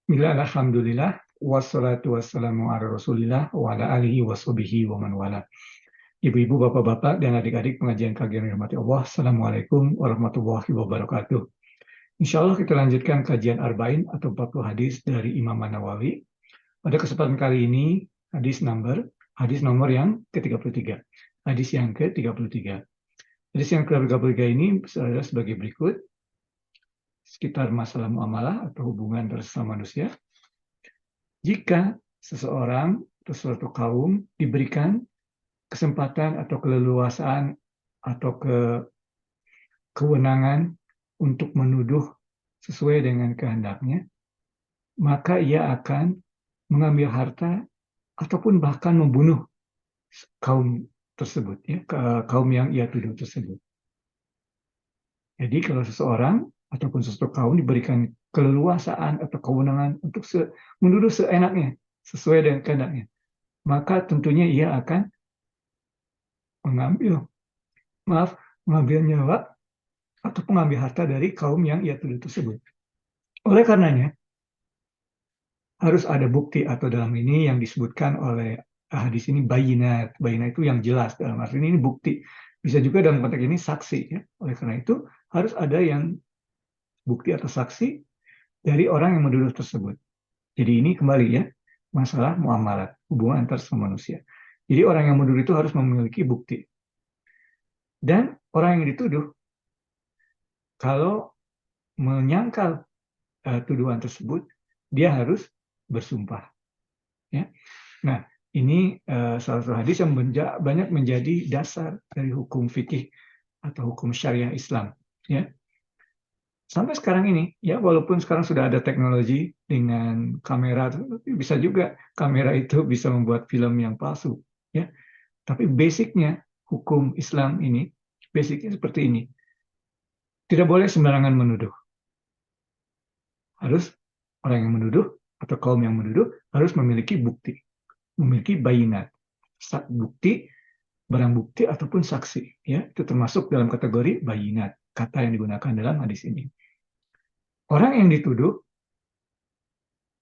Bismillah, alhamdulillah, wassalatu wassalamu ala rasulillah, wa ala alihi wa sahbihi wa man wala. Ibu-ibu, bapak-bapak, dan adik-adik pengajian kajian rahmati Allah, Assalamualaikum warahmatullahi wabarakatuh. Insya Allah kita lanjutkan kajian Arba'in atau 40 hadis dari Imam An-Nawawi. Pada kesempatan kali ini, hadis nomor yang ke-33. Hadis yang ke-33. Hadis yang ke-33 ini sebagai berikut. Sekitar masalah muamalah atau hubungan bersama manusia. Jika seseorang atau suatu kaum diberikan kesempatan atau keleluasaan atau kewenangan untuk menuduh sesuai dengan kehendaknya, maka ia akan mengambil harta ataupun bahkan membunuh kaum tersebut, ya, kaum yang ia tuduh tersebut. Jadi kalau seseorang ataupun sesuatu kaum diberikan keleluasaan atau kewenangan untuk menuduh seenaknya, sesuai dengan kehendaknya, maka tentunya ia akan mengambil nyawa atau mengambil harta dari kaum yang ia tuduh tersebut. Oleh karenanya, harus ada bukti atau dalam ini yang disebutkan oleh hadis ini bayinat. Bayinat itu yang jelas, dalam arti ini bukti. Bisa juga dalam konteks ini saksi. Ya. Oleh karena itu, harus ada yang bukti atau saksi dari orang yang menuduh tersebut. Jadi ini kembali ya, masalah muamalat, hubungan antar sesama manusia. Jadi orang yang menuduh itu harus memiliki bukti. Dan orang yang dituduh, kalau menyangkal tuduhan tersebut, dia harus bersumpah. Ya. Nah, ini salah satu hadis yang banyak menjadi dasar dari hukum fikih atau hukum syariah Islam. Ya. Sampai sekarang ini, ya walaupun sekarang sudah ada teknologi dengan kamera, bisa juga kamera itu bisa membuat film yang palsu. Ya. Tapi basicnya hukum Islam ini, basicnya seperti ini. Tidak boleh sembarangan menuduh. Harus orang yang menuduh atau kaum yang menuduh harus memiliki bukti, memiliki bayinat, bukti, barang bukti ataupun saksi. Ya, itu termasuk dalam kategori bayinat, kata yang digunakan dalam hadis ini. Orang yang dituduh,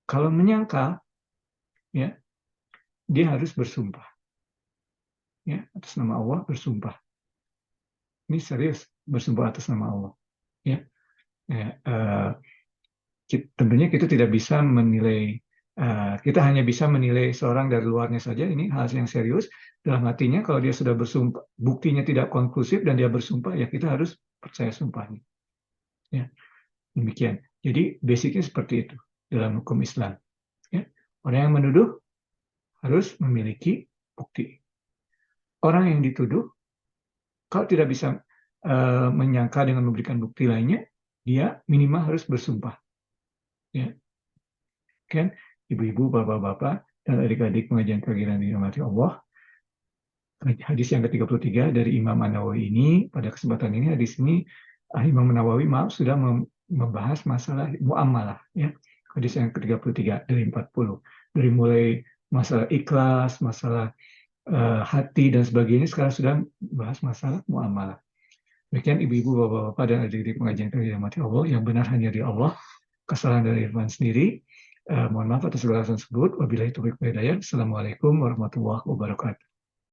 kalau menyangkal, ya, dia harus bersumpah. Ya, atas nama Allah bersumpah. Ini serius, bersumpah atas nama Allah. Ya, tentunya kita tidak bisa menilai, kita hanya bisa menilai seorang dari luarnya saja. Ini hal yang serius. Dalam hatinya, kalau dia sudah bersumpah, buktinya tidak konklusif dan dia bersumpah, ya kita harus percaya sumpahnya. Ya, demikian. Jadi basicnya seperti itu dalam hukum Islam. Ya, orang yang menuduh harus memiliki bukti. Orang yang dituduh, kalau tidak bisa menyangka dengan memberikan bukti lainnya, dia minimal harus bersumpah. Ya. Kan, ibu-ibu, bapak-bapak, dan adik-adik pengajian kajian dirahmati Allah, hadis yang ke-33 dari Imam An-Nawawi ini, pada kesempatan ini hadis ini Imam An-Nawawi sudah membahas masalah muamalah, ya. Hadis yang ke-33 dari 40. Dari mulai masalah ikhlas, masalah hati dan sebagainya, sekarang sudah bahas masalah muamalah. Demikian ibu-ibu, bapak-bapak, dan adik-adik pengajian kajian dirahmati Allah, yang benar hanya dari Allah, kesalahan dari Irfan sendiri. Mohon maaf atas segala tersebut. Wabillahi taufiq wal hidayah. Assalamualaikum warahmatullahi wabarakatuh.